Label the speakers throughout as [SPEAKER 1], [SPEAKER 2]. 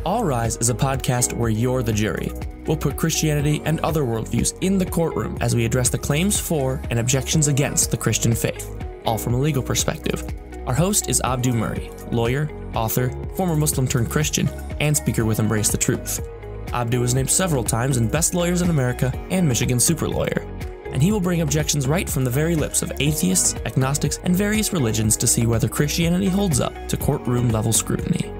[SPEAKER 1] All Rise is a podcast where you're the jury. We'll put Christianity and other worldviews in the courtroom as we address the claims for and objections against the Christian faith, all from a legal perspective. Our host is Abdu Murray, lawyer, author, former Muslim turned Christian, and speaker with Embrace the Truth. Abdu was named several times in Best Lawyers in America and Michigan Super Lawyer, and he will bring objections right from the very lips of atheists, agnostics, and various religions to see whether Christianity holds up to courtroom-level scrutiny.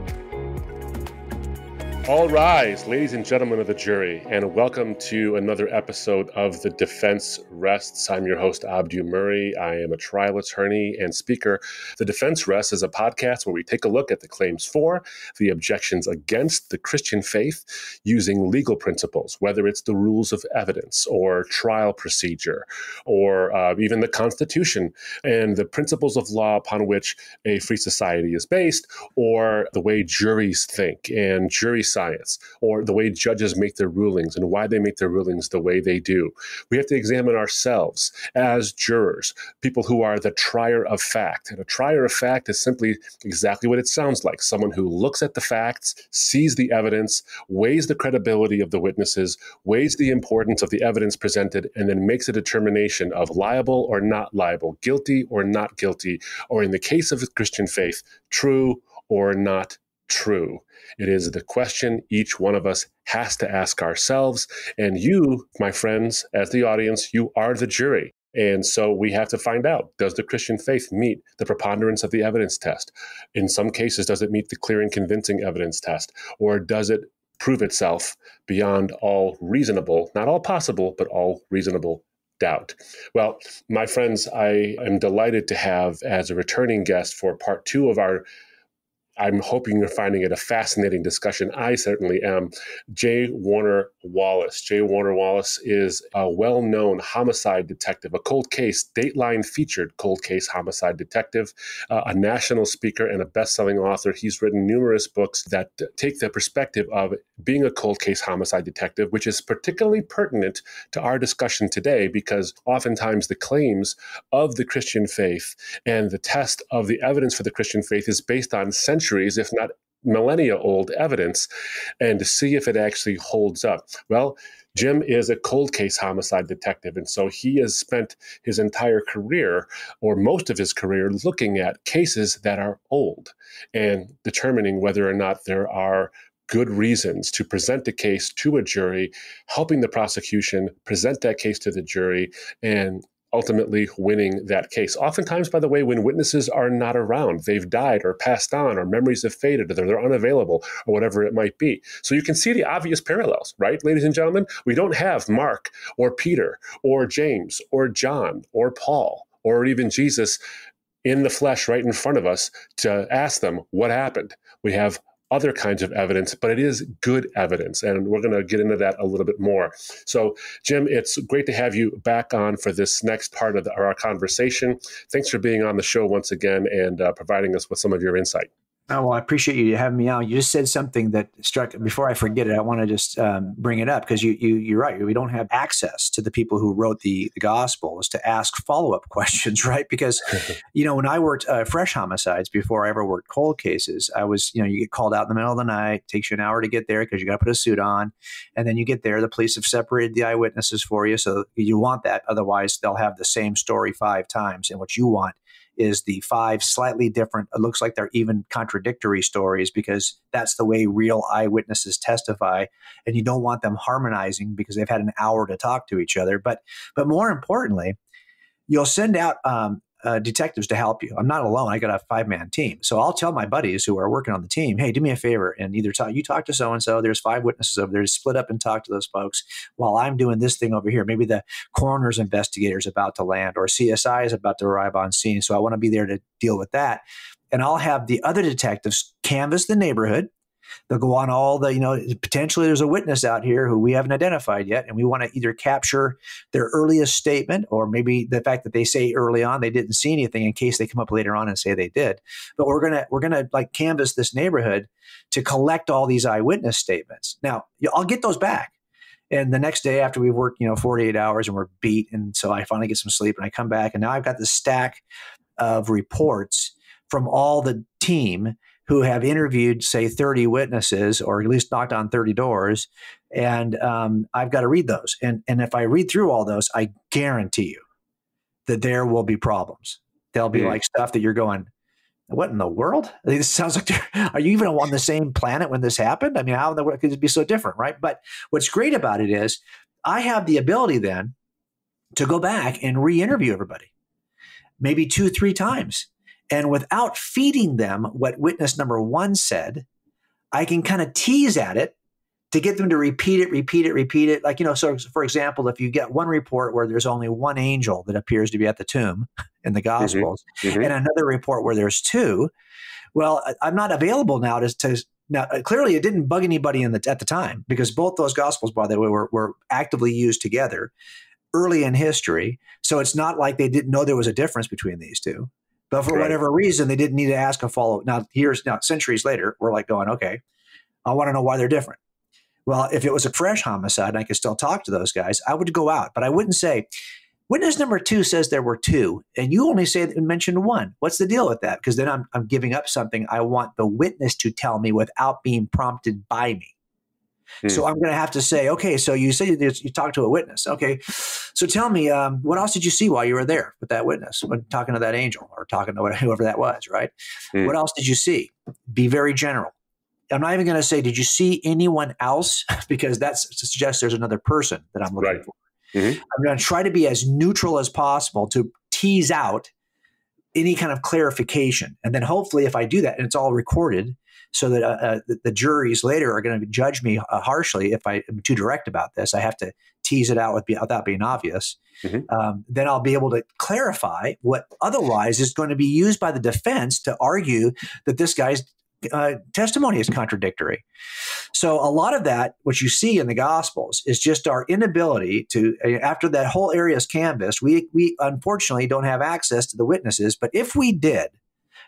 [SPEAKER 2] All rise, ladies and gentlemen of the jury, and welcome to another episode of The Defense Rests. I'm your host, Abdu Murray. I am a trial attorney and speaker. The Defense Rests is a podcast where we take a look at the claims for, the objections against the Christian faith using legal principles, whether it's the rules of evidence or trial procedure or even the Constitution and the principles of law upon which a free society is based, or the way juries think and jury science, or the way judges make their rulings and why they make their rulings the way they do. We have to examine ourselves as jurors, people who are the trier of fact. And a trier of fact is simply exactly what it sounds like: someone who looks at the facts, sees the evidence, weighs the credibility of the witnesses, weighs the importance of the evidence presented, and then makes a determination of liable or not liable, guilty or not guilty, or in the case of the Christian faith, true or not true. It is the question each one of us has to ask ourselves. And you, my friends, as the audience, you are the jury. And so we have to find out, does the Christian faith meet the preponderance of the evidence test? In some cases, does it meet the clear and convincing evidence test? Or does it prove itself beyond all reasonable, not all possible, but all reasonable doubt? Well, my friends, I am delighted to have as a returning guest for part two of our I'm hoping you're finding it a fascinating discussion. I certainly am. J. Warner Wallace. J. Warner Wallace is a well-known homicide detective, a cold case, Dateline featured cold case homicide detective, a national speaker and a best-selling author. He's written numerous books that take the perspective of being a cold case homicide detective, which is particularly pertinent to our discussion today because oftentimes the claims of the Christian faith and the test of the evidence for the Christian faith is based on centuries, if not millennia old evidence, and to see if it actually holds up. Well, Jim is a cold case homicide detective, and so he has spent his entire career, or most of his career, looking at cases that are old and determining whether or not there are good reasons to present a case to a jury, helping the prosecution present that case to the jury, and ultimately winning that case. Oftentimes, by the way, when witnesses are not around, they've died or passed on, or memories have faded, or they're unavailable, or whatever it might be. So you can see the obvious parallels, right, ladies and gentlemen? We don't have Mark or Peter or James or John or Paul or even Jesus in the flesh right in front of us to ask them what happened. We have other kinds of evidence, but it is good evidence. And we're going to get into that a little bit more. So, Jim, it's great to have you back on for this next part of our conversation. Thanks for being on the show once again and providing us with some of your insight.
[SPEAKER 3] Oh, well, I appreciate you having me on. You just said something that struck, before I forget it, I want to just bring it up because you're right. We don't have access to the people who wrote the Gospels to ask follow-up questions, right? Because, when I worked fresh homicides before I ever worked cold cases, I was, you get called out in the middle of the night, takes you an hour to get there because you got to put a suit on. And then you get there, the police have separated the eyewitnesses for you. So you want that. Otherwise, they'll have the same story 5 times. And what you want is the 5 slightly different, it looks like they're even contradictory stories because that's the way real eyewitnesses testify. And you don't want them harmonizing because they've had an hour to talk to each other. But more importantly, you'll send out detectives to help you. I'm not alone. I got a 5-man team. So I'll tell my buddies who are working on the team, hey, do me a favor and either you talk to so-and-so, there's 5 witnesses over there, to split up and talk to those folks while I'm doing this thing over here. Maybe the coroner's investigator is about to land or CSI is about to arrive on scene. So I want to be there to deal with that. And I'll have the other detectives canvass the neighborhood. They'll go on all the, potentially there's a witness out here who we haven't identified yet. And we want to either capture their earliest statement or maybe the fact that they say early on they didn't see anything in case they come up later on and say they did. But we're going to like canvass this neighborhood to collect all these eyewitness statements. Now, I'll get those back. And the next day after we've worked, 48 hours and we're beat. And so I finally get some sleep and I come back and now I've got this stack of reports from all the team who have interviewed, say, 30 witnesses, or at least knocked on 30 doors. And I've got to read those. And if I read through all those, I guarantee you that there will be problems. There'll be like stuff that you're going, what in the world? This sounds like, are you even on the same planet when this happened? I mean, how in the world could it be so different, right? But what's great about it is I have the ability then to go back and re-interview everybody, maybe 2-3 times. And without feeding them what witness number 1 said, I can kind of tease at it to get them to repeat it. Like, so for example, if you get one report where there's only one angel that appears to be at the tomb in the Gospels, and another report where there's 2, well, I'm not available now now, clearly it didn't bug anybody at the time, because both those Gospels, by the way, were actively used together early in history. So it's not like they didn't know there was a difference between these 2. But for whatever reason, they didn't need to ask a follow-up. Now, centuries later, we're like going, okay, I want to know why they're different. Well, if it was a fresh homicide and I could still talk to those guys, I would go out. But I wouldn't say, witness number 2 says there were 2, and you only mentioned 1. What's the deal with that? Because then I'm giving up something I want the witness to tell me without being prompted by me. So I'm going to have to say, okay, so you say you talked to a witness. Okay, so tell me, what else did you see while you were there with that witness, when talking to that angel or talking to whoever that was, right? What else did you see? Be very general. I'm not even going to say, did you see anyone else? Because that suggests there's another person that I'm looking for. I'm going to try to be as neutral as possible to tease out any kind of clarification. And then hopefully if I do that, and it's all recorded, so that the juries later are going to judge me harshly if I am too direct about this. I have to tease it out without being obvious. Then I'll be able to clarify what otherwise is going to be used by the defense to argue that this guy's testimony is contradictory. So a lot of that, what you see in the Gospels, is just our inability to, after that whole area is canvassed, we unfortunately don't have access to the witnesses. But if we did,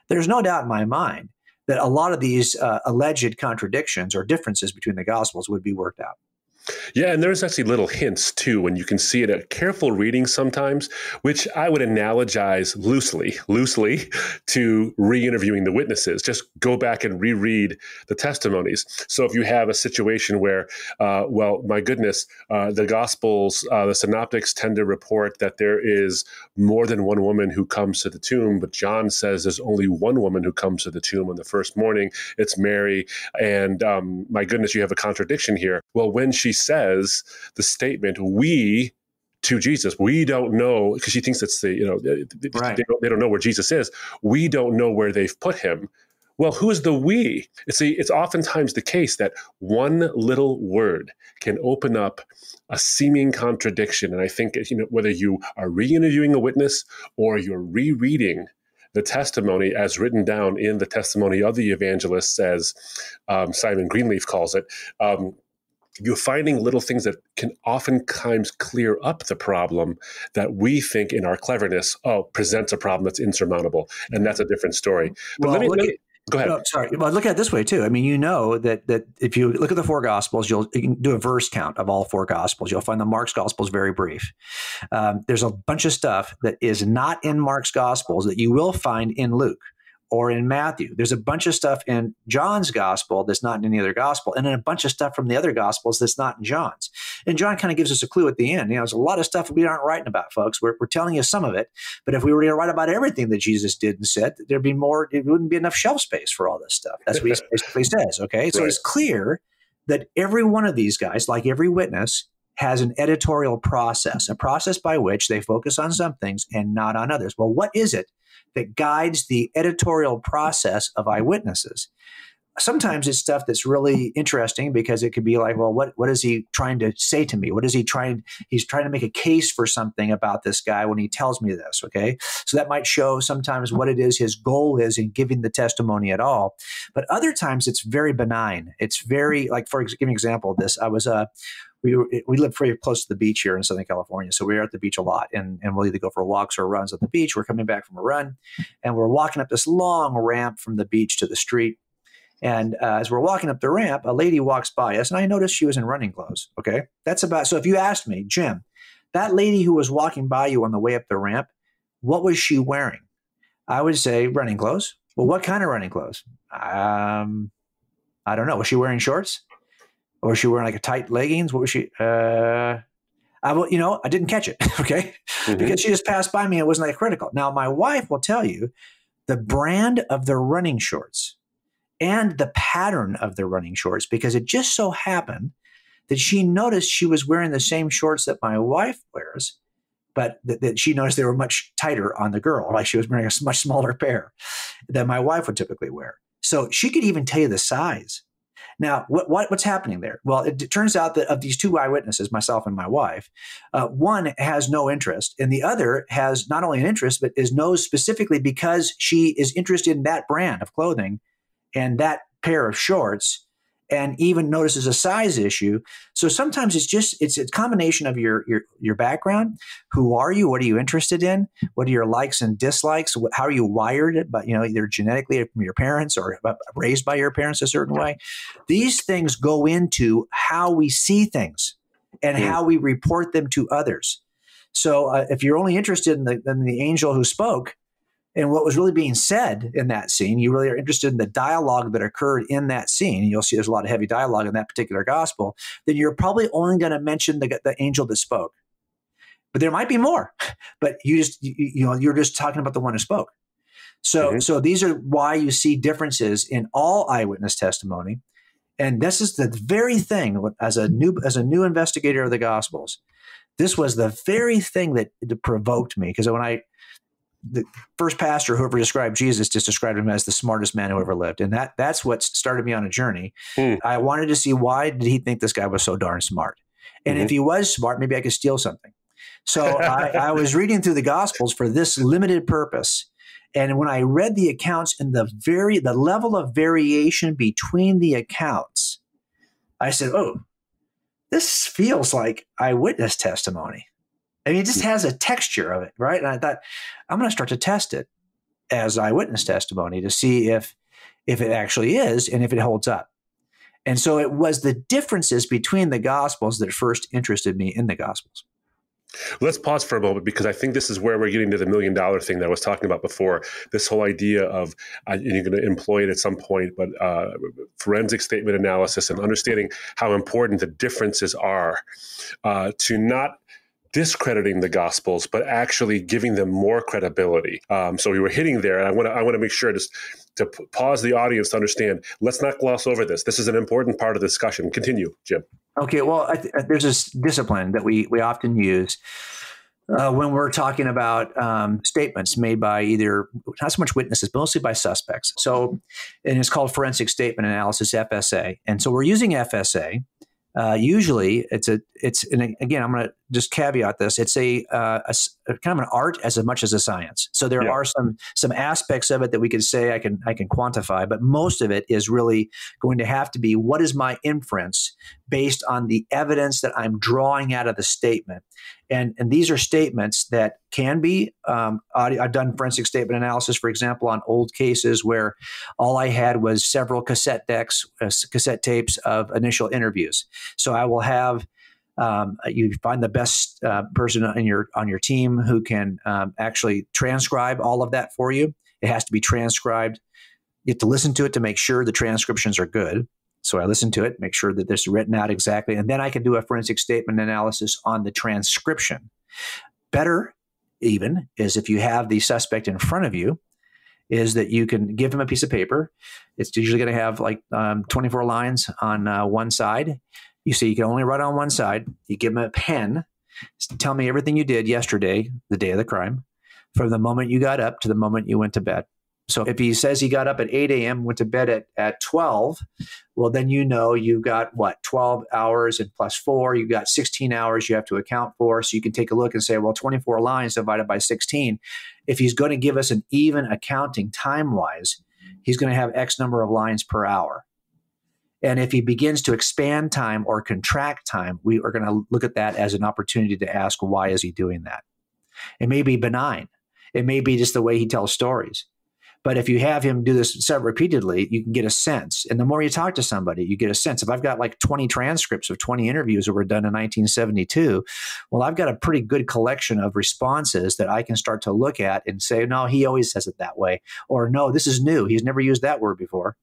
[SPEAKER 3] there's no doubt in my mind that a lot of these alleged contradictions or differences between the Gospels would be worked out.
[SPEAKER 2] Yeah, and there's actually little hints too when you can see it. A careful reading sometimes, which I would analogize loosely to re-interviewing the witnesses. Just go back and reread the testimonies. So if you have a situation where, well, my goodness, the Gospels, the Synoptics tend to report that there is more than one woman who comes to the tomb, but John says there's only one woman who comes to the tomb on the first morning. It's Mary. And my goodness, you have a contradiction here. Well, when she says the statement, we to Jesus, we don't know, because she thinks it's they don't know where Jesus is. We don't know where they've put him. Well, who is the we? It's oftentimes the case that one little word can open up a seeming contradiction. And I think, whether you are re-interviewing a witness or you're rereading the testimony as written down in the testimony of the evangelists, as Simon Greenleaf calls it, you're finding little things that can oftentimes clear up the problem that we think in our cleverness, presents a problem that's insurmountable. And that's a different story. But go ahead.
[SPEAKER 3] No, sorry. Well, look at it this way too. I mean, that if you look at the 4 Gospels, you can do a verse count of all 4 Gospels. You'll find the Mark's Gospel is very brief. There's a bunch of stuff that is not in Mark's Gospels that you will find in Luke or in Matthew. There's a bunch of stuff in John's Gospel that's not in any other Gospel, and then a bunch of stuff from the other Gospels that's not in John's. And John kind of gives us a clue at the end. There's a lot of stuff we aren't writing about, folks. We're telling you some of it, but if we were going to write about everything that Jesus did and said, there'd be more. It wouldn't be enough shelf space for all this stuff. That's what he basically says. Okay, so It's clear that every one of these guys, like every witness, has an editorial process, a process by which they focus on some things and not on others. Well, what is it that guides the editorial process of eyewitnesses? Sometimes it's stuff that's really interesting because it could be like, well, what is he trying to say to me? He's trying to make a case for something about this guy when he tells me this, okay? So that might show sometimes what it is his goal is in giving the testimony at all. But other times it's very benign. It's very, like, for give an example of this, I was we live pretty close to the beach here in Southern California. So we are at the beach a lot, and we'll either go for walks or runs at the beach. We're coming back from a run, and we're walking up this long ramp from the beach to the street. And as we're walking up the ramp, a lady walks by us, and I noticed she was in running clothes. Okay. So if you asked me, Jim, that lady who was walking by you on the way up the ramp, what was she wearing? I would say running clothes. Well, what kind of running clothes? I don't know. Was she wearing shorts? Or was she wearing like a tight leggings? What was she? I didn't catch it, okay? Because she just passed by me. It wasn't like critical. Now, my wife will tell you the brand of the running shorts and the pattern of the running shorts, because it just so happened that she noticed she was wearing the same shorts that my wife wears, but that she noticed they were much tighter on the girl, like she was wearing a much smaller pair than my wife would typically wear. So she could even tell you the size. Now, what's happening there? Well, it turns out that of these two eyewitnesses, myself and my wife, one has no interest, and the other has not only an interest, but knows specifically because she is interested in that brand of clothing and that pair of shorts, and even notices a size issue. So sometimes it's a combination of your background. Who are you? What are you interested in? What are your likes and dislikes? How are you wired? But either genetically from your parents or raised by your parents a certain way. These things go into how we see things and how we report them to others. So if you're only interested in the angel who spoke and what was really being said in that scene, you really are interested in the dialogue that occurred in that scene, and you'll see there's a lot of heavy dialogue in that particular gospel, then you're probably only going to mention the angel that spoke. But there might be more, but you're just talking about the one who spoke. So these are why you see differences in all eyewitness testimony. And this is the very thing, as a new investigator of the Gospels, this was the very thing that provoked me, because the first pastor who ever described Jesus just described him as the smartest man who ever lived. And that's what started me on a journey. I wanted to see, why did he think this guy was so darn smart? And if he was smart, maybe I could steal something. So I was reading through the Gospels for this limited purpose. And when I read the accounts and the level of variation between the accounts, I said, oh, this feels like eyewitness testimony. I mean, it just has a texture of it, right? And I thought, I'm going to start to test it as eyewitness testimony to see if it actually is and if it holds up. And so it was the differences between the Gospels that first interested me in the Gospels.
[SPEAKER 2] Let's pause for a moment, because I think this is where we're getting to the $1 million thing that I was talking about before. This whole idea of, and you're going to employ it at some point, but forensic statement analysis and understanding how important the differences are to not discrediting the Gospels, but actually giving them more credibility. So we were hitting there, and I want to make sure to pause the audience to understand. Let's not gloss over this. This is an important part of the discussion. Continue, Jim. Okay.
[SPEAKER 3] Well, there's this discipline that we often use when we're talking about statements made by either not so much witnesses, but mostly by suspects. So, and it's called forensic statement analysis, FSA. And so we're using FSA. Usually and again, I'm going to just caveat this. It's a kind of an art as much as a science. So there are some aspects of it that we could say I can quantify, but most of it is really going to have to be, what is my inference based on the evidence that I'm drawing out of the statement? And these are statements that can be, I've done forensic statement analysis, for example, on old cases where all I had was several cassette tapes of initial interviews. So I will have, you find the best person on your team who can actually transcribe all of that for you. It has to be transcribed. You have to listen to it to make sure the transcriptions are good. So I listen to it, make sure that this is written out exactly, and then I can do a forensic statement analysis on the transcription. Better even is if you have the suspect in front of you, is that you can give him a piece of paper. It's usually going to have like 24 lines on one side. You say you can only write on one side. You give him a pen. Tell me everything you did yesterday, the day of the crime, from the moment you got up to the moment you went to bed. So if he says he got up at 8 a.m., went to bed at 12, well, then you've got 12 hours and plus 4, you've got 16 hours you have to account for. So you can take a look and say, well, 24 lines divided by 16. If he's going to give us an even accounting time-wise, he's going to have X number of lines per hour. And if he begins to expand time or contract time, we are going to look at that as an opportunity to ask, why is he doing that? It may be benign. It may be just the way he tells stories. But if you have him do this repeatedly, you can get a sense. And the more you talk to somebody, you get a sense. If I've got like 20 transcripts of 20 interviews that were done in 1972, well, I've got a pretty good collection of responses that I can start to look at and say, no, he always says it that way. Or no, this is new. He's never used that word before.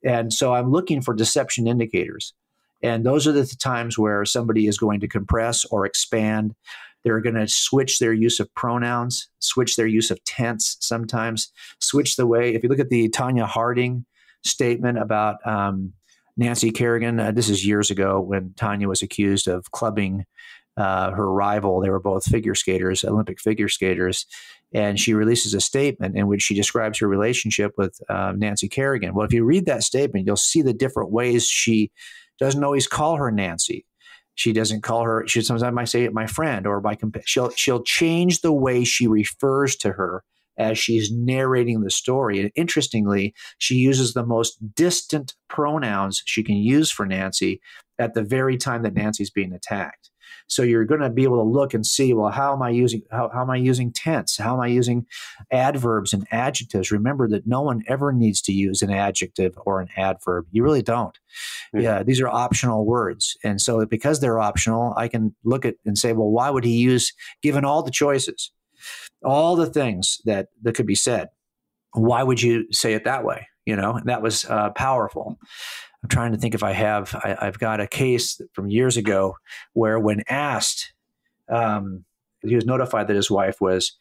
[SPEAKER 3] And so I'm looking for deception indicators. And those are the times where somebody is going to compress or expand. They're going to switch their use of pronouns, switch their use of tense sometimes, switch the way. If you look at the Tonya Harding statement about Nancy Kerrigan, this is years ago when Tonya was accused of clubbing her rival. They were both figure skaters, Olympic figure skaters. And she releases a statement in which she describes her relationship with Nancy Kerrigan. Well, if you read that statement, you'll see the different ways she doesn't always call her Nancy. She doesn't call her, she sometimes might say my friend or my companion. She'll change the way she refers to her as she's narrating the story. And interestingly, she uses the most distant pronouns she can use for Nancy at the very time that Nancy's being attacked. So you're going to be able to look and see, well, how am I using tense? How am I using adverbs and adjectives? Remember that no one ever needs to use an adjective or an adverb. You really don't. Yeah, these are optional words. And so because they're optional, I can look at and say, well, why would he use, given all the choices, all the things that could be said, why would you say it that way? And that was powerful. I'm trying to think if I've got a case from years ago where when asked, he was notified that his wife was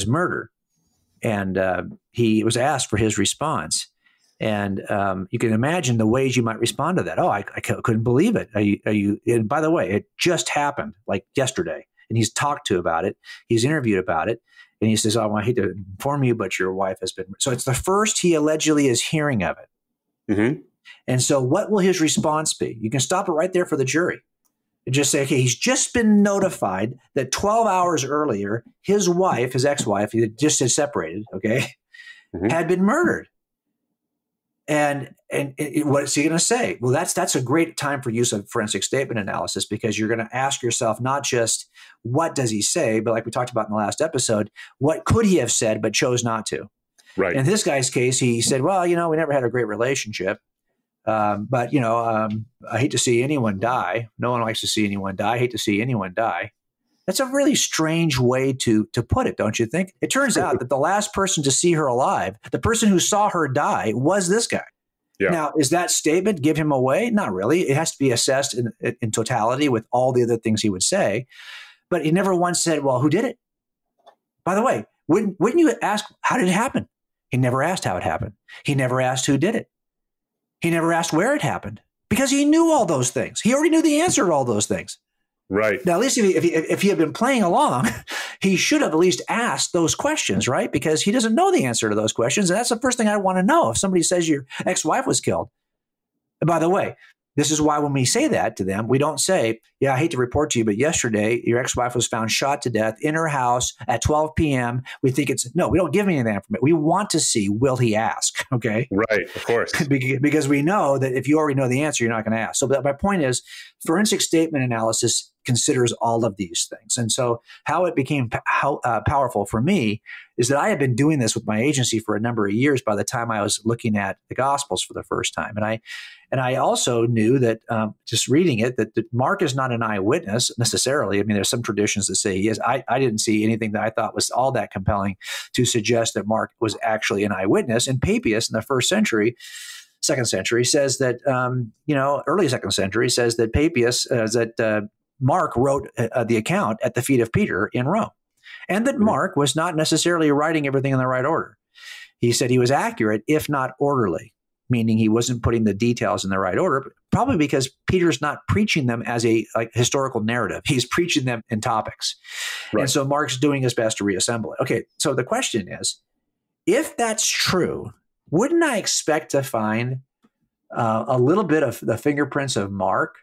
[SPEAKER 3] murdered, and he was asked for his response. And you can imagine the ways you might respond to that. Oh, I couldn't believe it. Are you? And by the way, it just happened like yesterday, and he's talked to about it. He's interviewed about it. And he says, oh, I hate to inform you, but your wife has been. So it's the first he allegedly is hearing of it.
[SPEAKER 2] Mm-hmm.
[SPEAKER 3] And so what will his response be? You can stop it right there for the jury and just say, okay, he's just been notified that 12 hours earlier, his wife, his ex-wife, he just had separated, okay, had been murdered. And what is he going to say? Well, that's a great time for use of forensic statement analysis, because you're going to ask yourself not just what does he say, but like we talked about in the last episode, what could he have said but chose not to?
[SPEAKER 2] Right.
[SPEAKER 3] In this guy's case, he said, well, we never had a great relationship. But I hate to see anyone die. No one likes to see anyone die. I hate to see anyone die. That's a really strange way to put it, don't you think? It turns out that the last person to see her alive, the person who saw her die, was this guy. Yeah. Now, is that statement give him away? Not really. It has to be assessed in totality with all the other things he would say. But he never once said, well, who did it? By the way, wouldn't you ask, how did it happen? He never asked how it happened. He never asked who did it. He never asked where it happened, because he knew all those things. He already knew the answer to all those things.
[SPEAKER 2] Right.
[SPEAKER 3] Now, at least if he had been playing along, he should have at least asked those questions, right? Because he doesn't know the answer to those questions. And that's the first thing I want to know. If somebody says your ex-wife was killed. And by the way, this is why when we say that to them, we don't say, yeah, I hate to report to you, but yesterday your ex-wife was found shot to death in her house at 12 p.m. We think no, we don't give any of that information. We want to see, will he ask? Okay.
[SPEAKER 2] Right. Of course.
[SPEAKER 3] Because we know that if you already know the answer, you're not going to ask. So my point is, forensic statement analysis considers all of these things. And so how it became powerful for me is that I had been doing this with my agency for a number of years by the time I was looking at the Gospels for the first time. And I also knew that just reading it, that Mark is not an eyewitness necessarily. I mean, there's some traditions that say he is. I didn't see anything that I thought was all that compelling to suggest that Mark was actually an eyewitness. And Papias in the second century says that, early second century says that Papias, Mark wrote the account at the feet of Peter in Rome, and that Mark was not necessarily writing everything in the right order. He said he was accurate, if not orderly, meaning he wasn't putting the details in the right order, probably because Peter's not preaching them as a historical narrative. He's preaching them in topics. Right. And so Mark's doing his best to reassemble it. Okay, so the question is, if that's true, wouldn't I expect to find a little bit of the fingerprints of Mark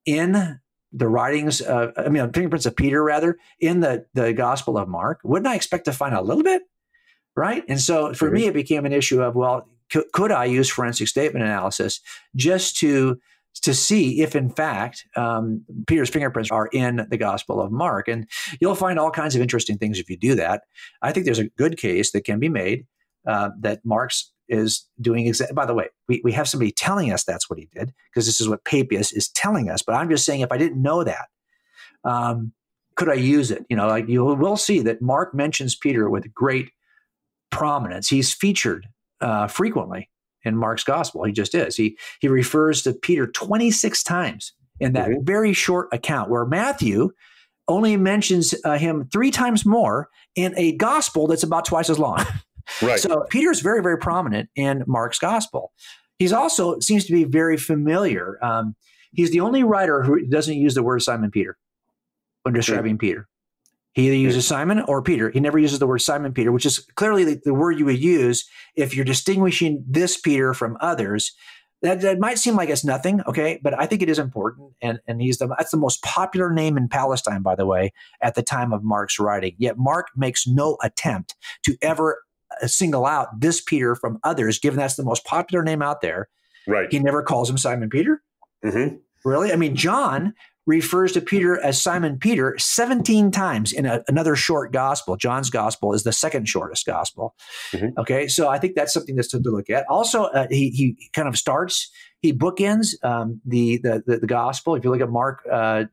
[SPEAKER 3] in the writings, fingerprints of Peter, rather, in the Gospel of Mark? Wouldn't I expect to find a little bit? Right? And so for me, it became an issue of, well, could I use forensic statement analysis just to see if, in fact, Peter's fingerprints are in the Gospel of Mark? And you'll find all kinds of interesting things if you do that. I think there's a good case that can be made that Mark's is doing exactly. By the way, we have somebody telling us that's what he did, because this is what Papias is telling us. But I'm just saying, if I didn't know that, could I use it? Like you will see that Mark mentions Peter with great prominence. He's featured frequently in Mark's gospel. He just is. He refers to Peter 26 times in that very short account, where Matthew only mentions him 3 times more in a gospel that's about twice as long.
[SPEAKER 2] Right.
[SPEAKER 3] So Peter is very, very prominent in Mark's gospel. He's also seems to be very familiar. He's the only writer who doesn't use the word Simon Peter when describing Peter. He either uses Simon or Peter. He never uses the word Simon Peter, which is clearly the word you would use if you're distinguishing this Peter from others. That might seem like it's nothing, okay, but I think it is important, and that's the most popular name in Palestine, by the way, at the time of Mark's writing. Yet Mark makes no attempt to ever single out this Peter from others, given that's the most popular name out there.
[SPEAKER 2] Right.
[SPEAKER 3] He never calls him Simon Peter. Really? I mean, John refers to Peter as Simon Peter 17 times in another short gospel. John's gospel is the second shortest gospel. Okay, so I think that's something that's to look at. Also, he kind of starts, he bookends the gospel. If you look at Mark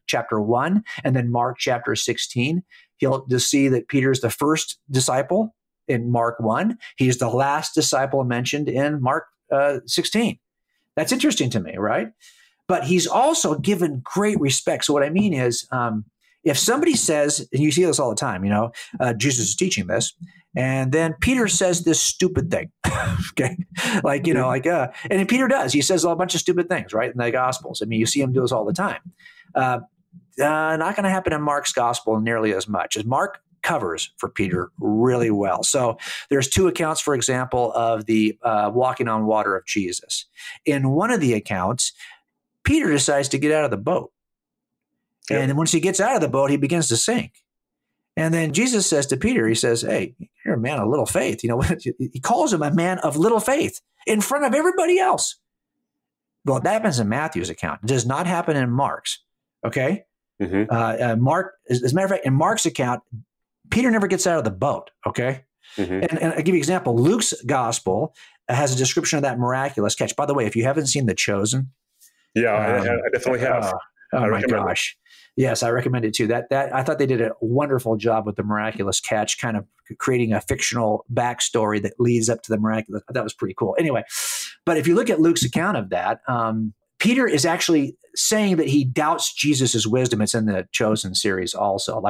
[SPEAKER 3] chapter 1 and then Mark chapter 16, he'll just see that Peter's the first disciple in Mark 1. He's the last disciple mentioned in Mark 16. That's interesting to me, right? But he's also given great respect. So what I mean is, if somebody says, and you see this all the time, Jesus is teaching this, and then Peter says this stupid thing, okay? And Peter does. He says a bunch of stupid things, right, in the Gospels. I mean, you see him do this all the time. Not going to happen in Mark's Gospel nearly as much, as Mark covers for Peter really well. So there's 2 accounts, for example, of the walking on water of Jesus. In one of the accounts, Peter decides to get out of the boat. Yep. And once he gets out of the boat, he begins to sink. And then Jesus says to Peter, he says, hey, you're a man of little faith. He calls him a man of little faith in front of everybody else. Well, that happens in Matthew's account. It does not happen in Mark's. Okay? Mark, as a matter of fact, in Mark's account, Peter never gets out of the boat. Okay? And I'll give you an example. Luke's gospel has a description of that miraculous catch. By the way, if you haven't seen The Chosen,
[SPEAKER 2] I definitely have.
[SPEAKER 3] Oh my gosh. Yes, I recommend it too. That I thought they did a wonderful job with the miraculous catch, kind of creating a fictional backstory that leads up to the miraculous. That was pretty cool. Anyway, but if you look at Luke's account of that, Peter is actually saying that he doubts Jesus's wisdom. It's in the Chosen series also.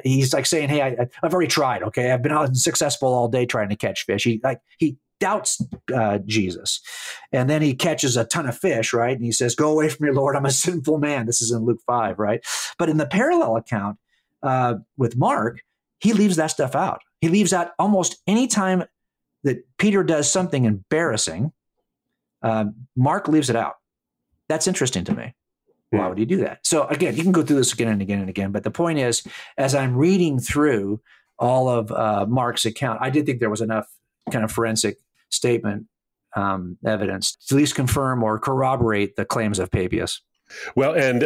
[SPEAKER 3] He's like saying, hey, I've already tried. Okay, I've been unsuccessful all day trying to catch fish. He doubts Jesus. And then he catches a ton of fish, right? And he says, go away from me, Lord, I'm a sinful man. This is in Luke 5, right? But in the parallel account with Mark, he leaves that stuff out. He leaves out almost any time that Peter does something embarrassing, Mark leaves it out. That's interesting to me. Why would he do that? So again, you can go through this again and again and again. But the point is, as I'm reading through all of Mark's account, I did think there was enough kind of forensic statement evidence to at least confirm or corroborate the claims of Papias.
[SPEAKER 2] Well, and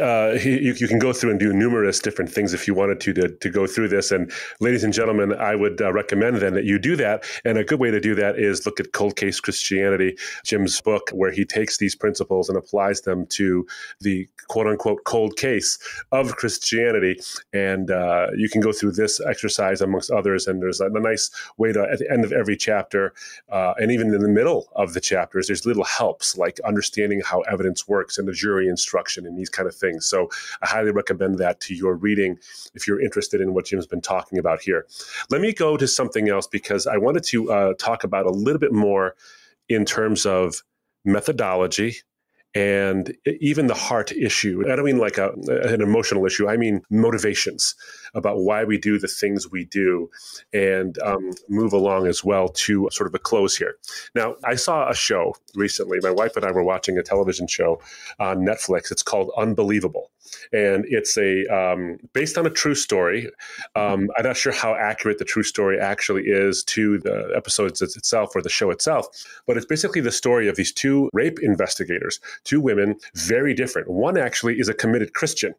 [SPEAKER 2] you can go through and do numerous different things if you wanted to go through this. And ladies and gentlemen, I would recommend then that you do that. And a good way to do that is look at Cold Case Christianity, Jim's book, where he takes these principles and applies them to the quote unquote cold case of Christianity. And you can go through this exercise amongst others. And there's a nice way to, at the end of every chapter, and even in the middle of the chapters, there's little helps like understanding how evidence works and the jury instruction and these kind of things. So I highly recommend that to your reading if you're interested in what Jim's been talking about here. Let me go to something else because I wanted to talk about a little bit more in terms of methodology and even the heart issue. I don't mean like an emotional issue. I mean motivations about why we do the things we do, and move along as well to sort of a close here. Now, I saw a show recently. My wife and I were watching a television show on Netflix. It's called Unbelievable. And it's based on a true story. I'm not sure how accurate the true story actually is to the episodes itself or the show itself, but it's basically the story of these 2 rape investigators, 2 women, very different. One actually is a committed Christian.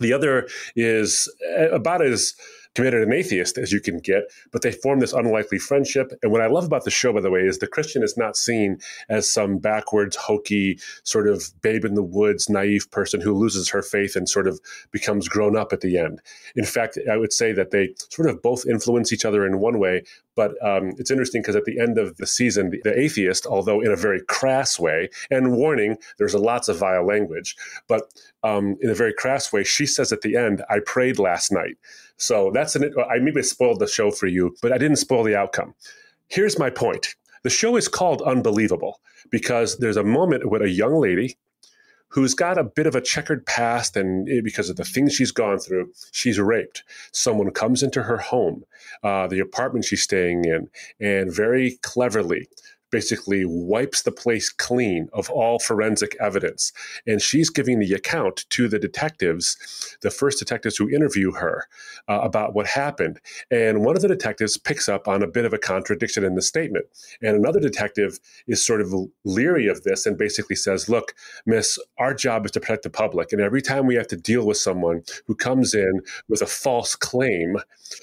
[SPEAKER 2] The other is about as committed an atheist as you can get, but they form this unlikely friendship. And what I love about the show, by the way, is the Christian is not seen as some backwards, hokey, sort of babe in the woods, naive person who loses her faith and sort of becomes grown up at the end. In fact, I would say that they sort of both influence each other in one way. But it's interesting because at the end of the season, the atheist, although in a very crass way, and warning, there's lots of vile language, but in a very crass way, she says at the end, "I prayed last night." So I maybe spoiled the show for you, but I didn't spoil the outcome. Here's my point. The show is called Unbelievable because there's a moment with a young lady who's got a bit of a checkered past, and because of the things she's gone through, she's raped. Someone comes into her home, the apartment she's staying in, and very cleverly basically wipes the place clean of all forensic evidence. And she's giving the account to the detectives, the first detectives who interview her, about what happened. And one of the detectives picks up on a bit of a contradiction in the statement. And another detective is sort of leery of this and basically says, "Look, miss, our job is to protect the public. And every time we have to deal with someone who comes in with a false claim,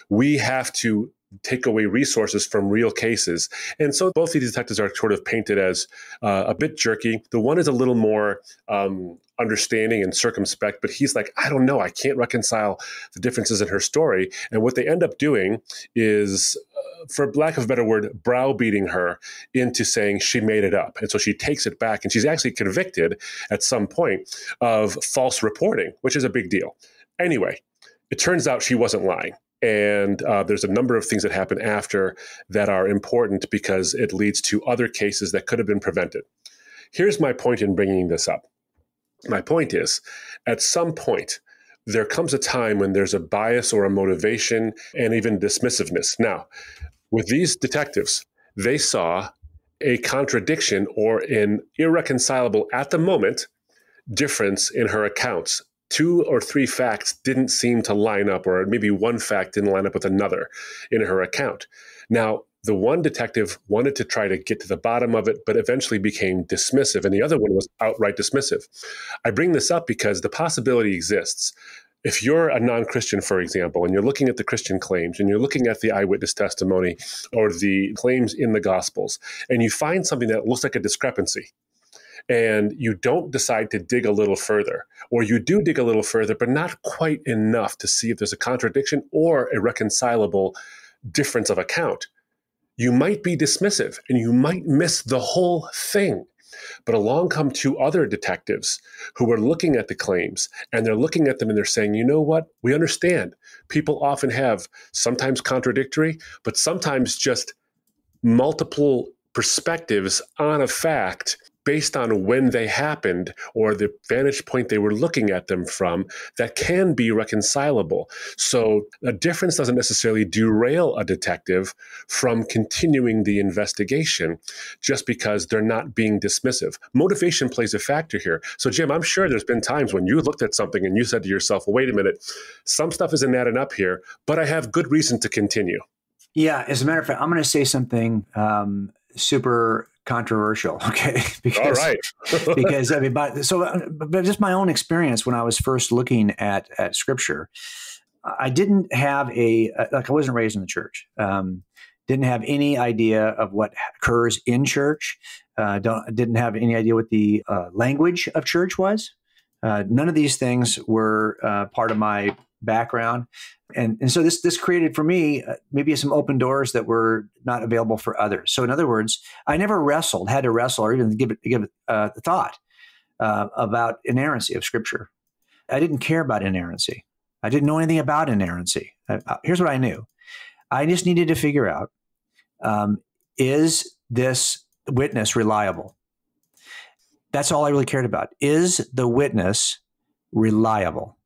[SPEAKER 2] we have to take away resources from real cases." And so both these detectives are sort of painted as a bit jerky. The one is a little more understanding and circumspect, but he's like, "I don't know, I can't reconcile the differences in her story." And what they end up doing is, for lack of a better word, browbeating her into saying she made it up. And so she takes it back, and she's actually convicted at some point of false reporting, which is a big deal. Anyway, it turns out she wasn't lying. And there's a number of things that happen after that are important because it leads to other cases that could have been prevented. Here's my point in bringing this up. My point is, at some point, there comes a time when there's a bias or a motivation and even dismissiveness. Now, with these detectives, they saw a contradiction or an irreconcilable, at the moment, difference in her accounts. 2 or 3 facts didn't seem to line up, or maybe one fact didn't line up with another in her account. Now, the one detective wanted to try to get to the bottom of it, but eventually became dismissive, and the other one was outright dismissive. I bring this up because the possibility exists. If you're a non-Christian, for example, and you're looking at the Christian claims, and you're looking at the eyewitness testimony or the claims in the Gospels, and you find something that looks like a discrepancy, and you don't decide to dig a little further, or you do dig a little further, but not quite enough to see if there's a contradiction or a reconcilable difference of account, you might be dismissive and you might miss the whole thing. But along come 2 other detectives who are looking at the claims, and they're looking at them and they're saying, "You know what? We understand. People often have sometimes contradictory, but sometimes just multiple perspectives on a fact based on when they happened or the vantage point they were looking at them from that can be reconcilable." So a difference doesn't necessarily derail a detective from continuing the investigation just because they're not being dismissive. Motivation plays a factor here. So Jim, I'm sure there's been times when you looked at something and you said to yourself, "Well, wait a minute, some stuff isn't adding up here, but I have good reason to continue."
[SPEAKER 3] Yeah, as a matter of fact, I'm going to say something super controversial, okay?
[SPEAKER 2] All right.
[SPEAKER 3] Because I mean, but just my own experience when I was first looking at Scripture, I didn't have I wasn't raised in the church. Didn't have any idea of what occurs in church. Didn't have any idea what the language of church was. None of these things were part of my background. And so this created for me maybe some open doors that were not available for others. So in other words, I never had to wrestle or even give it thought about inerrancy of Scripture. I didn't care about inerrancy. I didn't know anything about inerrancy. Here's what I knew. I just needed to figure out, is this witness reliable? That's all I really cared about. Is the witness reliable?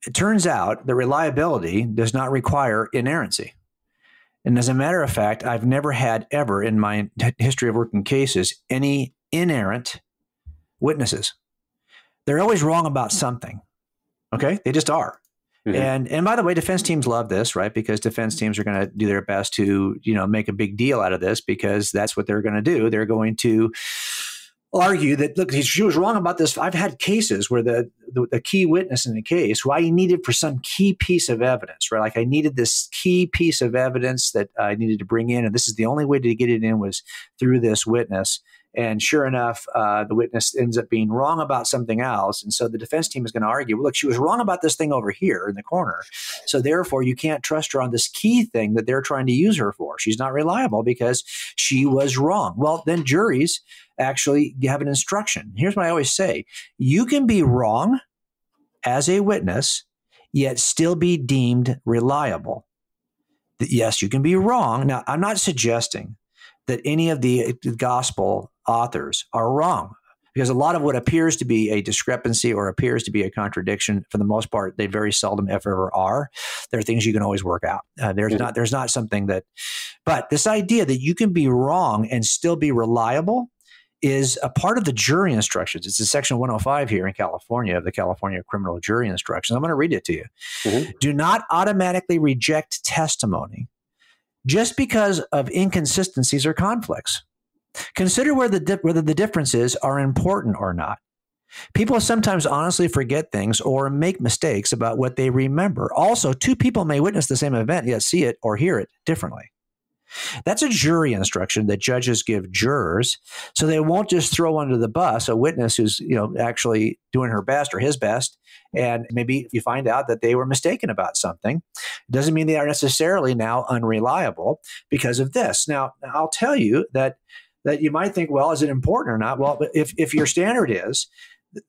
[SPEAKER 3] It turns out that reliability does not require inerrancy. And as a matter of fact, I've never had ever in my history of working cases any inerrant witnesses. They're always wrong about something. Okay? They just are. Mm-hmm. And by the way, defense teams love this, right? Because defense teams are going to do their best to, make a big deal out of this because that's what they're going to do. They're going to argue that, look, she was wrong about this. I've had cases where the key witness in the case, who I needed for some key piece of evidence, right? Like I needed this key piece of evidence that I needed to bring in, and this is the only way to get it in was through this witness. And sure enough, the witness ends up being wrong about something else. And so the defense team is going to argue, well, look, she was wrong about this thing over here in the corner. So therefore, you can't trust her on this key thing that they're trying to use her for. She's not reliable because she was wrong. Well, then juries actually have an instruction. Here's what I always say. You can be wrong as a witness, yet still be deemed reliable. Yes, you can be wrong. Now, I'm not suggesting that any of the gospel authors are wrong, because a lot of what appears to be a discrepancy or appears to be a contradiction, for the most part, they very seldom, if ever, are. There are things you can always work out. There's not something that, but this idea that you can be wrong and still be reliable is a part of the jury instructions. It's in section 105 here in California of the California Criminal Jury Instructions. I'm going to read it to you. Mm-hmm. Do not automatically reject testimony just because of inconsistencies or conflicts. Consider whether the differences are important or not. People sometimes honestly forget things or make mistakes about what they remember. Also, two people may witness the same event, yet see it or hear it differently. That's a jury instruction that judges give jurors, so they won't just throw under the bus a witness who's, actually doing her best or his best, and maybe you find out that they were mistaken about something. It doesn't mean they are necessarily now unreliable because of this. Now, I'll tell you that you might think, well, is it important or not? Well, if your standard is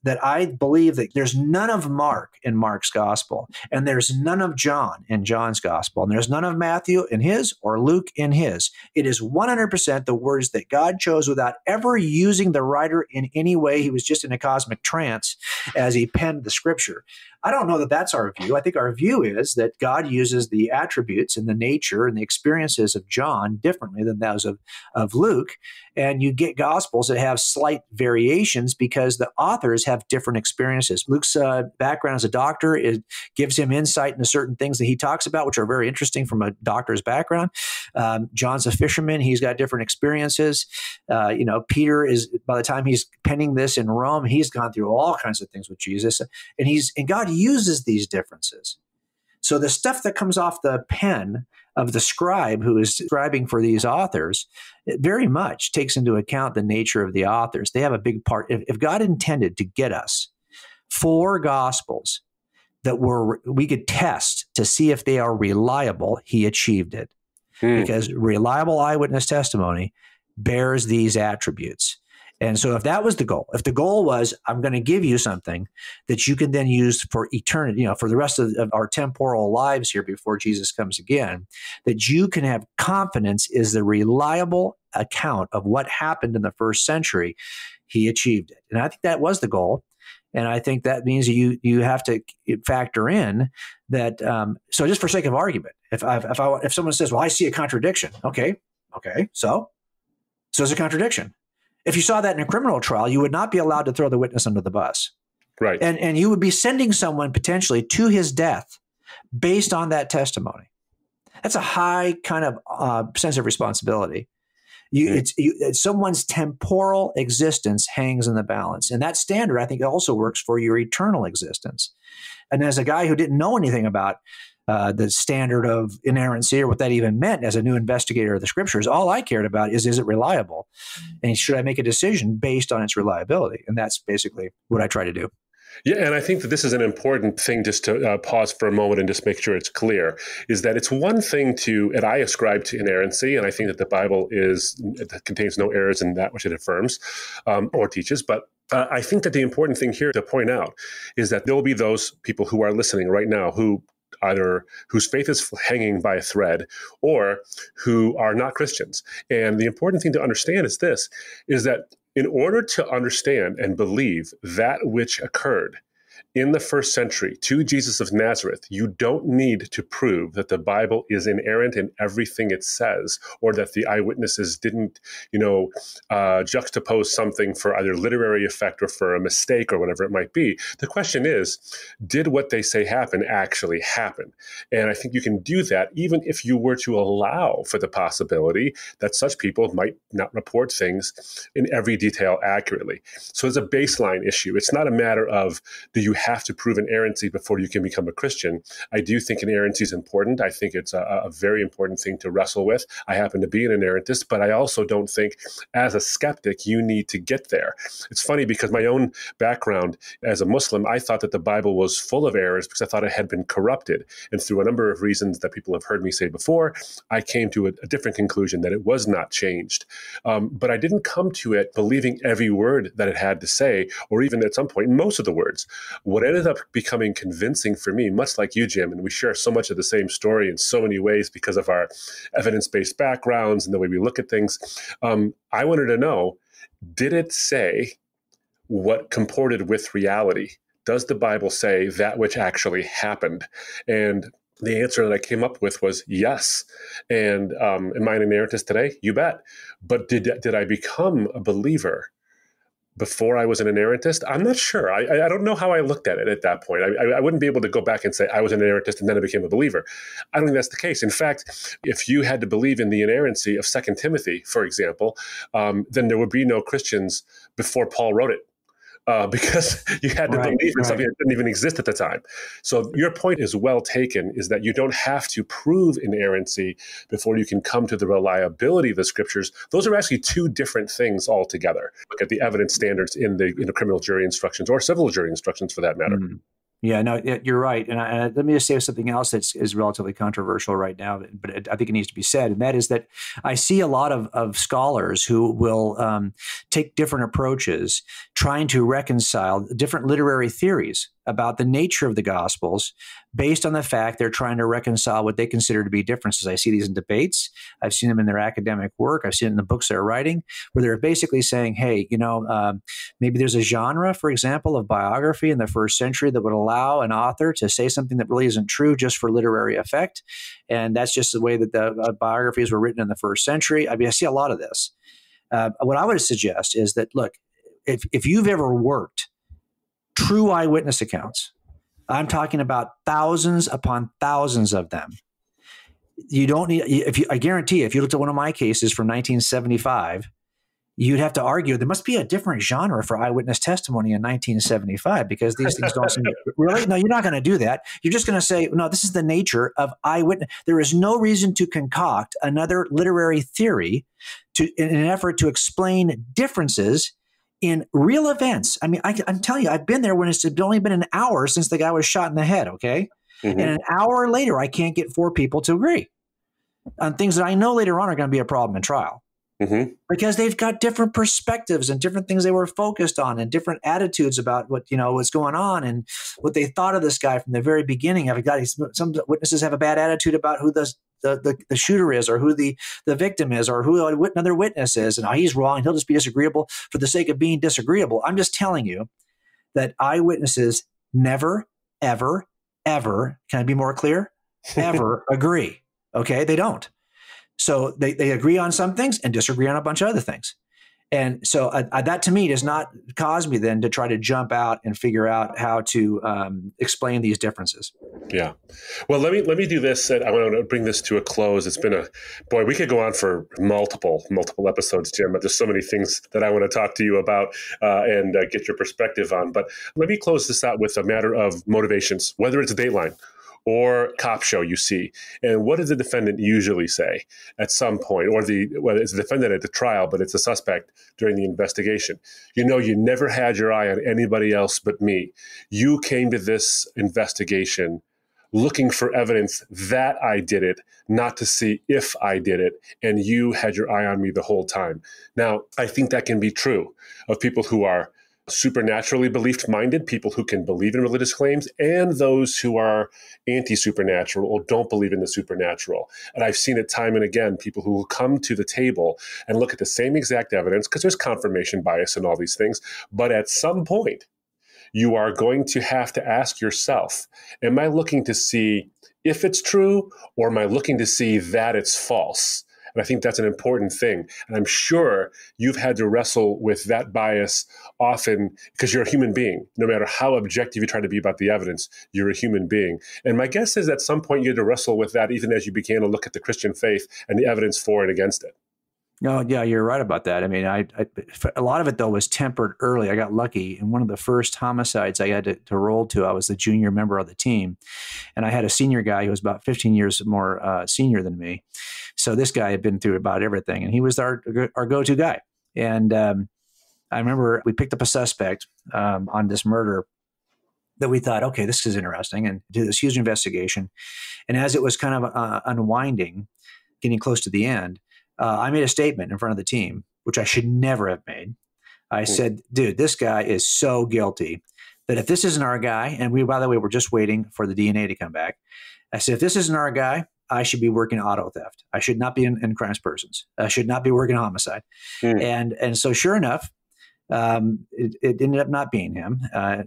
[SPEAKER 3] that I believe that there's none of Mark in Mark's gospel, and there's none of John in John's gospel, and there's none of Matthew in his or Luke in his. It is 100% the words that God chose without ever using the writer in any way. He was just in a cosmic trance as he penned the scripture. I don't know that that's our view. I think our view is that God uses the attributes and the nature and the experiences of John differently than those of Luke. And you get gospels that have slight variations because the authors have different experiences. Luke's background as a doctor, it gives him insight into certain things that he talks about, which are very interesting from a doctor's background. John's a fisherman. He's got different experiences. Peter is, by the time he's penning this in Rome, he's gone through all kinds of things with Jesus. And God uses these differences. So the stuff that comes off the pen of the scribe who is scribing for these authors, it very much takes into account the nature of the authors. They have a big part. If God intended to get us 4 gospels that we could test to see if they are reliable, he achieved it. Because reliable eyewitness testimony bears these attributes. And so if that was the goal, if the goal was, I'm going to give you something that you can then use for eternity, for the rest of our temporal lives here before Jesus comes again, that you can have confidence is the reliable account of what happened in the first century, he achieved it. And I think that was the goal. And I think that means you have to factor in that. So just for sake of argument, if someone says, well, I see a contradiction. Okay. So there's a contradiction. If you saw that in a criminal trial, you would not be allowed to throw the witness under the bus.
[SPEAKER 2] Right.
[SPEAKER 3] And you would be sending someone potentially to his death based on that testimony. That's a high kind of sense of responsibility. Someone's temporal existence hangs in the balance. And that standard, I think, also works for your eternal existence. And as a guy who didn't know anything about the standard of inerrancy or what that even meant as a new investigator of the scriptures, all I cared about is it reliable? And should I make a decision based on its reliability? And that's basically what I try to do.
[SPEAKER 2] Yeah, and I think that this is an important thing just to pause for a moment and just make sure it's clear, is that it's one thing and I ascribe to inerrancy, and I think that the Bible contains no errors in that which it affirms or teaches, but I think that the important thing here to point out is that there will be those people who are listening right now whose faith is hanging by a thread or who are not Christians. And the important thing to understand is this, is that in order to understand and believe that which occurred, In the first century, to Jesus of Nazareth, you don't need to prove that the Bible is inerrant in everything it says, or that the eyewitnesses didn't, juxtapose something for either literary effect or for a mistake or whatever it might be. The question is, did what they say happen actually happen? And I think you can do that even if you were to allow for the possibility that such people might not report things in every detail accurately. So it's a baseline issue. It's not a matter of, do you have to prove inerrancy before you can become a Christian? I do think inerrancy is important. I think it's a very important thing to wrestle with. I happen to be an inerrantist, but I also don't think as a skeptic, you need to get there. It's funny because my own background as a Muslim, I thought that the Bible was full of errors because I thought it had been corrupted. And through a number of reasons that people have heard me say before, I came to a different conclusion, that it was not changed. But I didn't come to it believing every word that it had to say, or even at some point, most of the words. What ended up becoming convincing for me, much like you, Jim, and we share so much of the same story in so many ways because of our evidence-based backgrounds and the way we look at things, I wanted to know, did it say what comported with reality? Does the Bible say that which actually happened? And the answer that I came up with was yes. And am I an inerrantist today? You bet. But did I become a believer before I was an inerrantist? I'm not sure. I don't know how I looked at it at that point. I wouldn't be able to go back and say I was an inerrantist and then I became a believer. I don't think that's the case. In fact, if you had to believe in the inerrancy of 2 Timothy, for example, then there would be no Christians before Paul wrote it. Because you had to believe in something that didn't even exist at the time. So your point is well taken, is that you don't have to prove inerrancy before you can come to the reliability of the scriptures. Those are actually two different things altogether. Look at the evidence standards in the criminal jury instructions or civil jury instructions for that matter.
[SPEAKER 3] Mm-hmm. Yeah, no, you're right. And let me just say something else that is relatively controversial right now, but I think it needs to be said. And that is that I see a lot of scholars who will take different approaches, trying to reconcile different literary theories about the nature of the Gospels based on the fact they're trying to reconcile what they consider to be differences. I see these in debates. I've seen them in their academic work. I've seen it in the books they're writing, where they're basically saying, hey, maybe there's a genre, for example, of biography in the first century that would allow an author to say something that really isn't true just for literary effect. And that's just the way that the biographies were written in the first century. I mean, I see a lot of this. What I would suggest is that, look, if you've ever worked true eyewitness accounts, I'm talking about thousands upon thousands of them. You don't need, I guarantee if you looked at one of my cases from 1975, you'd have to argue there must be a different genre for eyewitness testimony in 1975 because these things don't seem to, really? No, you're not going to do that. You're just going to say, no, this is the nature of eyewitness. There is no reason to concoct another literary theory in an effort to explain differences in real events. I mean, I'm telling you, I've been there when it's only been an hour since the guy was shot in the head, okay? Mm-hmm. And an hour later, I can't get 4 people to agree on things that I know later on are going to be a problem in trial. Mm-hmm. Because they've got different perspectives and different things they were focused on and different attitudes about what's going on and what they thought of this guy from the very beginning. Some witnesses have a bad attitude about who the shooter is or who the victim is or who another witness is. And he's wrong. He'll just be disagreeable for the sake of being disagreeable. I'm just telling you that eyewitnesses never, ever, ever, can I be more clear? Ever agree. Okay? They don't. So they agree on some things and disagree on a bunch of other things. And so that to me does not cause me then to try to jump out and figure out how to explain these differences.
[SPEAKER 2] Yeah. Well, let me do this. And I want to bring this to a close. It's been we could go on for multiple episodes, Jim, but there's so many things that I want to talk to you about and get your perspective on. But let me close this out with a matter of motivations, whether it's a Dateline or cop show you see. And what does the defendant usually say at some point, or whether it's the defendant at the trial, but it's a suspect during the investigation? You never had your eye on anybody else but me. You came to this investigation looking for evidence that I did it, not to see if I did it. And you had your eye on me the whole time. Now, I think that can be true of people who are supernaturally belief-minded, people who can believe in religious claims, and those who are anti-supernatural or don't believe in the supernatural. And I've seen it time and again, people who will come to the table and look at the same exact evidence, because there's confirmation bias and all these things, but at some point, you are going to have to ask yourself, am I looking to see if it's true, or am I looking to see that it's false? And I think that's an important thing. And I'm sure you've had to wrestle with that bias often because you're a human being. No matter how objective you try to be about the evidence, you're a human being. And my guess is at some point you had to wrestle with that even as you began to look at the Christian faith and the evidence for and against it.
[SPEAKER 3] No, yeah, you're right about that. I mean, I a lot of it, though, was tempered early. I got lucky. In one of the first homicides I had to roll to, I was the junior member of the team. And I had a senior guy who was about 15 years more senior than me. So this guy had been through about everything, and he was our go-to guy. And I remember we picked up a suspect on this murder that we thought, okay, this is interesting, and did this huge investigation. And as it was kind of unwinding, getting close to the end, I made a statement in front of the team, which I should never have made. I said, dude, this guy is so guilty that if this isn't our guy, and we, by the way, we're just waiting for the DNA to come back. I said, if this isn't our guy, I should be working auto theft. I should not be in crimes persons. I should not be working homicide. And so sure enough, it ended up not being him.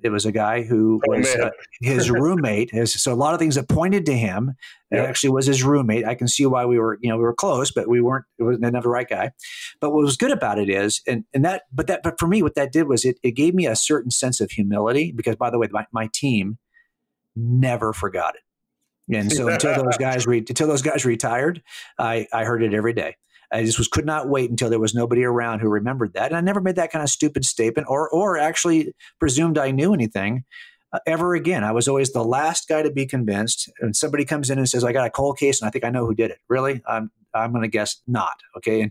[SPEAKER 3] It was a guy who was his roommate. So a lot of things that pointed to him actually was his roommate. I can see why we were close, but we weren't. It was not the right guy. But what was good about it is, but for me, what that did was it gave me a certain sense of humility because, by the way, my team never forgot it. And so until those guys retired, I heard it every day. I just could not wait until there was nobody around who remembered that. And I never made that kind of stupid statement or actually presumed I knew anything ever again. I was always the last guy to be convinced. And somebody comes in and says, I got a cold case and I think I know who did it. Really? I'm going to guess not. Okay.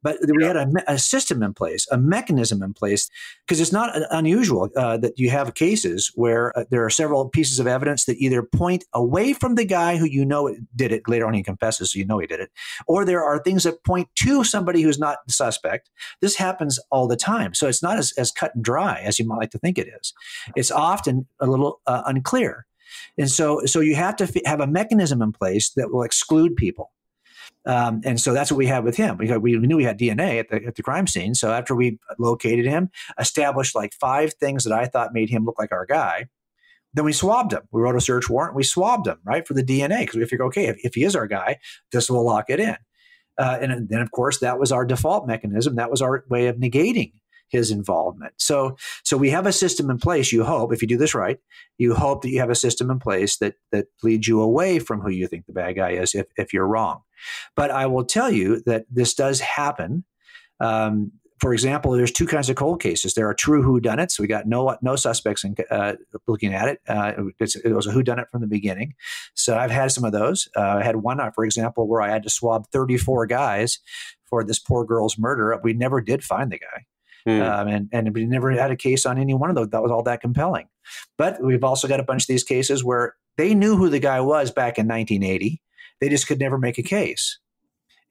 [SPEAKER 3] But we had a system in place, a mechanism in place, because it's not unusual that you have cases where there are several pieces of evidence that either point away from the guy who you know did it. Later on, he confesses, so you know he did it. Or there are things that point to somebody who's not the suspect. This happens all the time. So it's not as cut and dry as you might like to think it is. It's often a little unclear. And so you have to have a mechanism in place that will exclude people. And so that's what we had with him. We knew we had DNA at the crime scene. So after we located him, established like 5 things that I thought made him look like our guy, then we swabbed him. We wrote a search warrant. We swabbed him, right, for the DNA because we figured, okay, if he is our guy, this will lock it in. And then, of course, that was our default mechanism. That was our way of negating his involvement. So we have a system in place. You hope, if you do this right, you hope that you have a system in place that leads you away from who you think the bad guy is if you're wrong. But I will tell you that this does happen. For example, there's 2 kinds of cold cases. There are true whodunits. We got no suspects looking at it. It was a whodunit from the beginning. So I've had some of those. I had one, for example, where I had to swab 34 guys for this poor girl's murder. We never did find the guy. And we never had a case on any one of those that was all that compelling. But we've also got a bunch of these cases where they knew who the guy was back in 1980. They just could never make a case.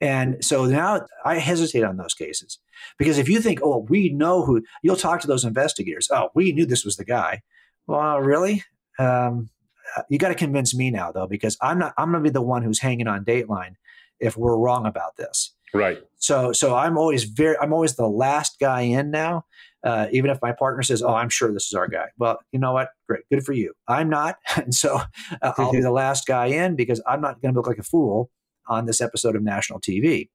[SPEAKER 3] And so now I hesitate on those cases because if you think, oh, we know who, you'll talk to those investigators. Oh, we knew this was the guy. Well, really? You got to convince me now, though, because I'm going to be the one who's hanging on Dateline if we're wrong about this.
[SPEAKER 2] Right.
[SPEAKER 3] So I'm always the last guy in now. Even if my partner says, oh, I'm sure this is our guy. Well, you know what? Great. Good for you. I'm not. And so I'll be the last guy in because I'm not going to look like a fool on this episode of national TV.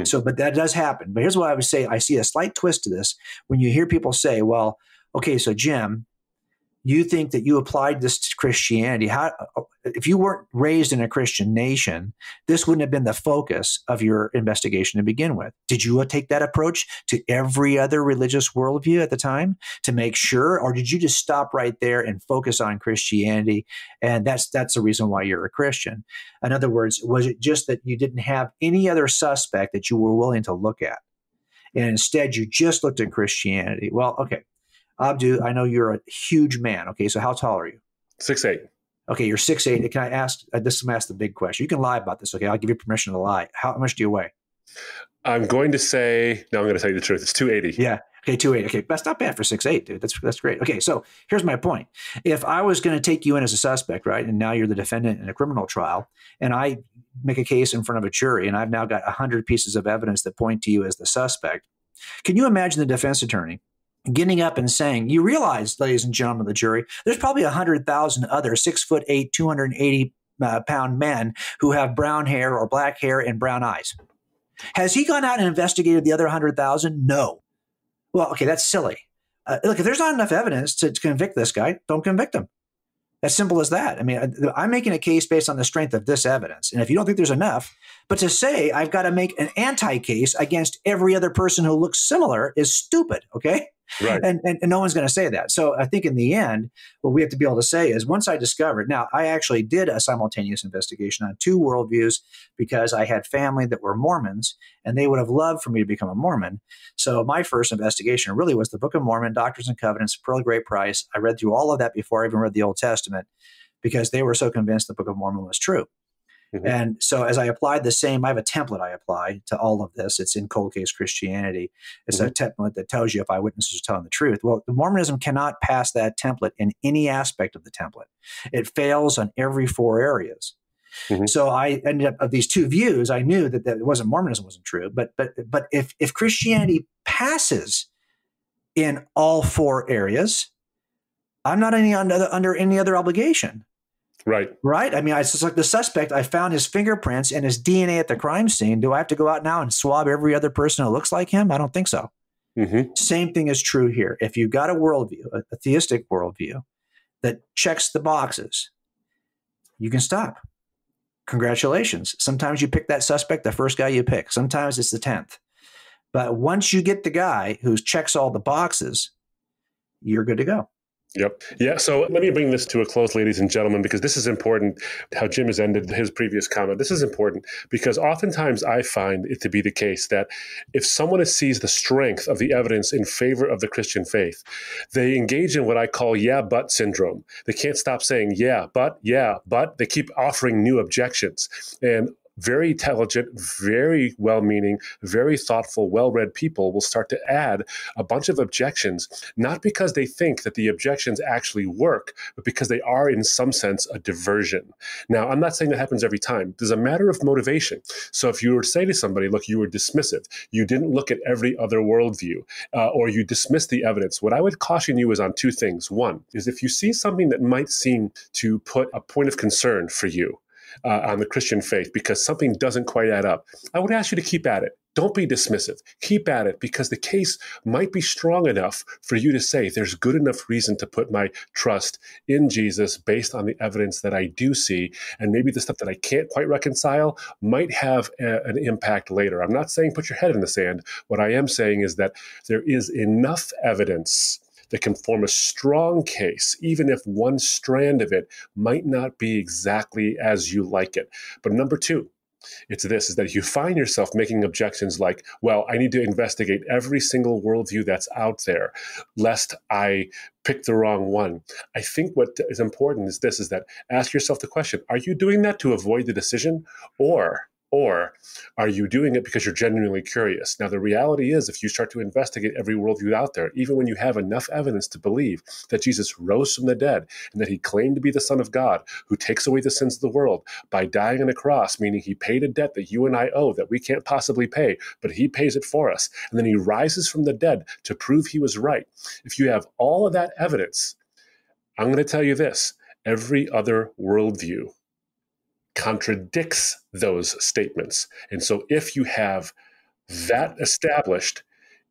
[SPEAKER 3] So, but that does happen. But here's what I would say. I see a slight twist to this when you hear people say, well, okay, so Jim, you think that you applied this to Christianity. If you weren't raised in a Christian nation, this wouldn't have been the focus of your investigation to begin with. Did you take that approach to every other religious worldview at the time to make sure, or did you just stop right there and focus on Christianity? And that's the reason why you're a Christian. In other words, was it just that you didn't have any other suspect that you were willing to look at? And instead, you just looked at Christianity. Well, okay. Abdu, I know you're a huge man. Okay, so how tall are you?
[SPEAKER 2] 6'8".
[SPEAKER 3] Okay, you're 6'8". Can I ask? I'm going to ask the big question. You can lie about this. Okay, I'll give you permission to lie. How much do you weigh?
[SPEAKER 2] I'm going to tell you the truth. It's 280.
[SPEAKER 3] Yeah. Okay, 280. Okay, that's not bad for 6'8", dude. That's great. Okay, so here's my point. If I was going to take you in as a suspect, right, and now you're the defendant in a criminal trial, and I make a case in front of a jury, and I've now got 100 pieces of evidence that point to you as the suspect, can you imagine the defense attorney getting up and saying, you realize, ladies and gentlemen of the jury, there's probably 100,000 other 6'8", 280-pound men who have brown hair or black hair and brown eyes. Has he gone out and investigated the other 100,000? No. Well, okay, that's silly. Look, if there's not enough evidence to convict this guy, don't convict him. As simple as that. I mean, I'm making a case based on the strength of this evidence. And if you don't think there's enough, but to say I've got to make an anti-case against every other person who looks similar is stupid, okay?
[SPEAKER 2] Right.
[SPEAKER 3] And no one's going to say that. So I think in the end, what we have to be able to say is once I discovered, now I actually did a simultaneous investigation on 2 worldviews because I had family that were Mormons and they would have loved for me to become a Mormon. So my first investigation really was the Book of Mormon, Doctrines and Covenants, Pearl of Great Price. I read through all of that before I even read the Old Testament because they were so convinced the Book of Mormon was true. Mm-hmm. And so as I applied the same, I have a template I apply to all of this. It's in Cold Case Christianity. It's a template that tells you if eyewitnesses are telling the truth. Well, the Mormonism cannot pass that template in any aspect of the template. It fails on every 4 areas. Mm-hmm. So I ended up, of these 2 views, I knew that it wasn't Mormonism wasn't true. But if Christianity passes in all 4 areas, I'm not under any other obligation.
[SPEAKER 2] Right.
[SPEAKER 3] Right. I mean, it's just like the suspect. I found his fingerprints and his DNA at the crime scene. Do I have to go out now and swab every other person who looks like him? I don't think so. Mm-hmm. Same thing is true here. If you've got a worldview, a theistic worldview that checks the boxes, you can stop. Congratulations. Sometimes you pick that suspect, the first guy you pick. Sometimes it's the 10th. But once you get the guy who checks all the boxes, you're good to go.
[SPEAKER 2] Yep. Yeah. So let me bring this to a close, ladies and gentlemen, because this is important, how Jim has ended his previous comment. This is important because oftentimes I find it to be the case that if someone sees the strength of the evidence in favor of the Christian faith, they engage in what I call yeah, but syndrome. They can't stop saying yeah, but. They keep offering new objections. And very intelligent, very well-meaning, very thoughtful, well-read people will start to add a bunch of objections, not because they think that the objections actually work, but because they are in some sense a diversion. Now, I'm not saying that happens every time. There's a matter of motivation. So if you were to say to somebody, look, you were dismissive, you didn't look at every other worldview, or you dismissed the evidence, what I would caution you is on 2 things. One is if you see something that might seem to put a point of concern for you, on the Christian faith because something doesn't quite add up, I would ask you to keep at it. Don't be dismissive. Keep at it because the case might be strong enough for you to say there's good enough reason to put my trust in Jesus based on the evidence that I do see. And maybe the stuff that I can't quite reconcile might have an impact later. I'm not saying put your head in the sand. What I am saying is that there is enough evidence that can form a strong case, even if one strand of it might not be exactly as you like it. But number 2, it's this, is that you find yourself making objections like, well, I need to investigate every single worldview that's out there, lest I pick the wrong one. I think what is important is this, is that ask yourself the question, are you doing that to avoid the decision or are you doing it because you're genuinely curious? Now, the reality is if you start to investigate every worldview out there, even when you have enough evidence to believe that Jesus rose from the dead and that he claimed to be the Son of God who takes away the sins of the world by dying on a cross, meaning he paid a debt that you and I owe that we can't possibly pay, but he pays it for us. And then he rises from the dead to prove he was right. If you have all of that evidence, I'm going to tell you this, every other worldview contradicts those statements. And so if you have that established,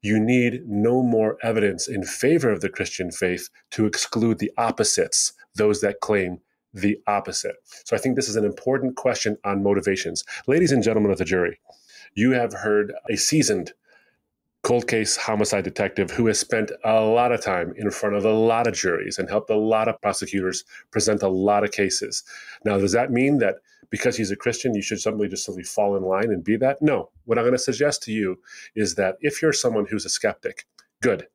[SPEAKER 2] you need no more evidence in favor of the Christian faith to exclude the opposites, those that claim the opposite. So I think this is an important question on motivations. Ladies and gentlemen of the jury, you have heard a seasoned cold case homicide detective who has spent a lot of time in front of a lot of juries and helped a lot of prosecutors present a lot of cases. Now, does that mean that because he's a Christian, you should simply fall in line and be that? No. What I'm going to suggest to you is that if you're someone who's a skeptic, good.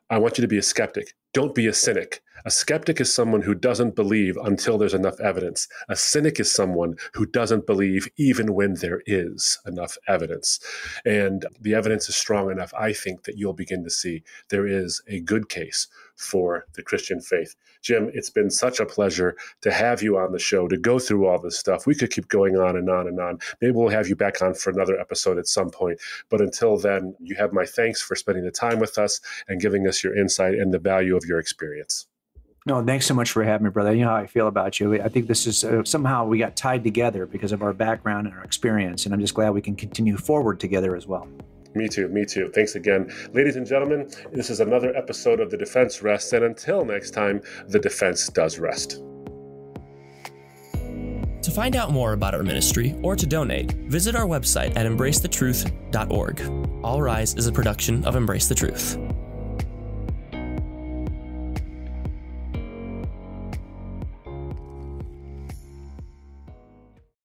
[SPEAKER 2] I want you to be a skeptic. Don't be a cynic. A skeptic is someone who doesn't believe until there's enough evidence. A cynic is someone who doesn't believe even when there is enough evidence. And the evidence is strong enough, I think, that you'll begin to see there is a good case for the Christian faith. Jim, it's been such a pleasure to have you on the show, to go through all this stuff. We could keep going on and on and on. Maybe we'll have you back on for another episode at some point. But until then, you have my thanks for spending the time with us and giving us your insight and the value of your experience.
[SPEAKER 3] No, thanks so much for having me, brother. You know how I feel about you. I think this is somehow we got tied together because of our background and our experience, and I'm just glad we can continue forward together as well.
[SPEAKER 2] Me too. Me too. Thanks again. Ladies and gentlemen, this is another episode of The Defense Rests, and until next time, the defense does rest.
[SPEAKER 1] To find out more about our ministry or to donate, visit our website at embracethetruth.org. All Rise is a production of Embrace the Truth.